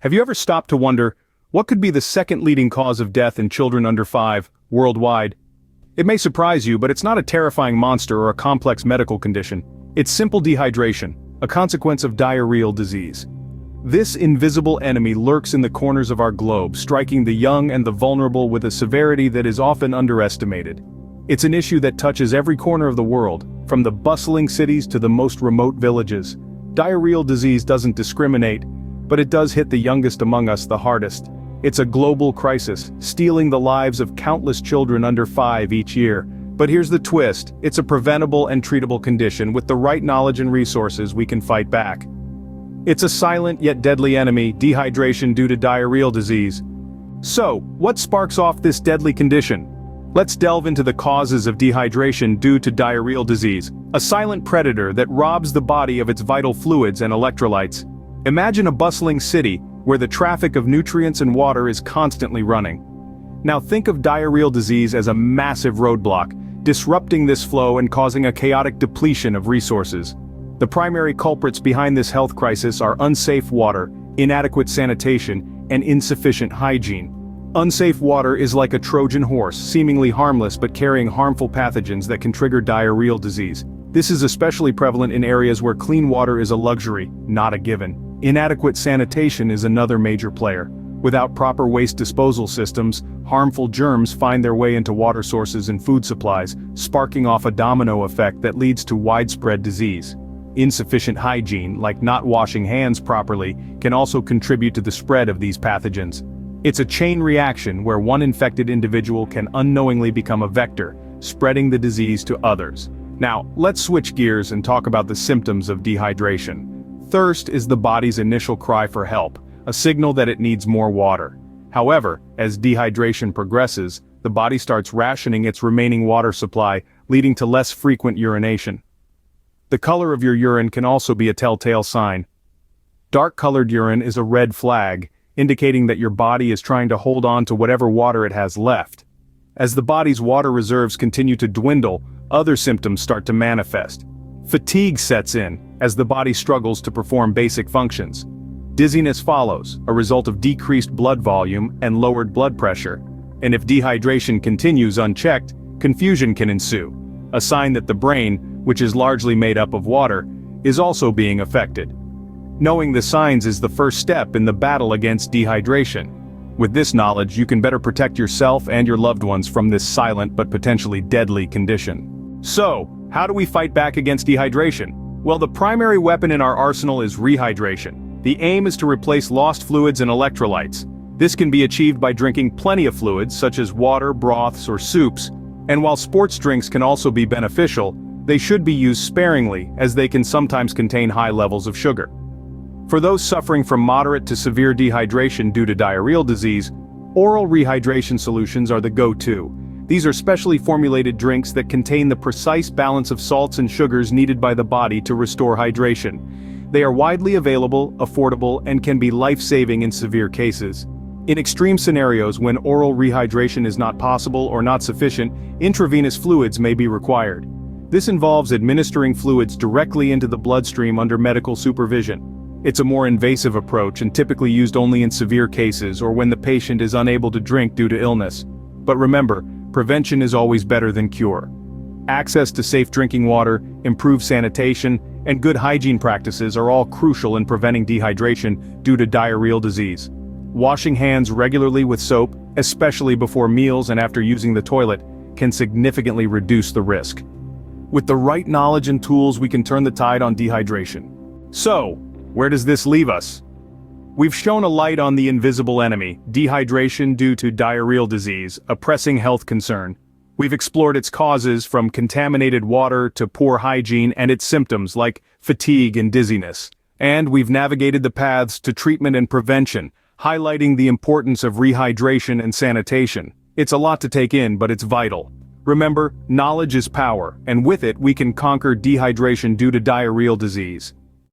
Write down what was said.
Have you ever stopped to wonder, what could be the second leading cause of death in children under 5, worldwide? It may surprise you, but it's not a terrifying monster or a complex medical condition. It's simple dehydration, a consequence of diarrheal disease. This invisible enemy lurks in the corners of our globe, striking the young and the vulnerable with a severity that is often underestimated. It's an issue that touches every corner of the world, from the bustling cities to the most remote villages. Diarrheal disease doesn't discriminate, but it does hit the youngest among us the hardest. It's a global crisis, stealing the lives of countless children under 5 each year. But here's the twist, it's a preventable and treatable condition. With the right knowledge and resources, we can fight back. It's a silent yet deadly enemy, dehydration due to diarrheal disease. So, what sparks off this deadly condition? Let's delve into the causes of dehydration due to diarrheal disease, a silent predator that robs the body of its vital fluids and electrolytes. Imagine a bustling city, where the traffic of nutrients and water is constantly running. Now think of diarrheal disease as a massive roadblock, disrupting this flow and causing a chaotic depletion of resources. The primary culprits behind this health crisis are unsafe water, inadequate sanitation, and insufficient hygiene. Unsafe water is like a Trojan horse, seemingly harmless but carrying harmful pathogens that can trigger diarrheal disease. This is especially prevalent in areas where clean water is a luxury, not a given. Inadequate sanitation is another major player. Without proper waste disposal systems, harmful germs find their way into water sources and food supplies, sparking off a domino effect that leads to widespread disease. Insufficient hygiene, like not washing hands properly, can also contribute to the spread of these pathogens. It's a chain reaction where one infected individual can unknowingly become a vector, spreading the disease to others. Now, let's switch gears and talk about the symptoms of dehydration. Thirst is the body's initial cry for help, a signal that it needs more water. However, as dehydration progresses, the body starts rationing its remaining water supply, leading to less frequent urination. The color of your urine can also be a telltale sign. Dark-colored urine is a red flag, indicating that your body is trying to hold on to whatever water it has left. As the body's water reserves continue to dwindle, other symptoms start to manifest. Fatigue sets in, as the body struggles to perform basic functions. Dizziness follows, a result of decreased blood volume and lowered blood pressure. And if dehydration continues unchecked, confusion can ensue, a sign that the brain, which is largely made up of water, is also being affected. Knowing the signs is the first step in the battle against dehydration. With this knowledge, you can better protect yourself and your loved ones from this silent but potentially deadly condition. So, how do we fight back against dehydration? Well, the primary weapon in our arsenal is rehydration. The aim is to replace lost fluids and electrolytes. This can be achieved by drinking plenty of fluids such as water, broths, or soups. And while sports drinks can also be beneficial, they should be used sparingly, as they can sometimes contain high levels of sugar. For those suffering from moderate to severe dehydration due to diarrheal disease, oral rehydration solutions are the go-to. These are specially formulated drinks that contain the precise balance of salts and sugars needed by the body to restore hydration. They are widely available, affordable, and can be life-saving in severe cases. In extreme scenarios when oral rehydration is not possible or not sufficient, intravenous fluids may be required. This involves administering fluids directly into the bloodstream under medical supervision. It's a more invasive approach and typically used only in severe cases or when the patient is unable to drink due to illness. But remember, prevention is always better than cure. Access to safe drinking water, improved sanitation, and good hygiene practices are all crucial in preventing dehydration due to diarrheal disease. Washing hands regularly with soap, especially before meals and after using the toilet, can significantly reduce the risk. With the right knowledge and tools, we can turn the tide on dehydration. So, where does this leave us? We've shown a light on the invisible enemy, dehydration due to diarrheal disease, a pressing health concern. We've explored its causes from contaminated water to poor hygiene and its symptoms like fatigue and dizziness. And we've navigated the paths to treatment and prevention, highlighting the importance of rehydration and sanitation. It's a lot to take in, but it's vital. Remember, knowledge is power, and with it we can conquer dehydration due to diarrheal disease.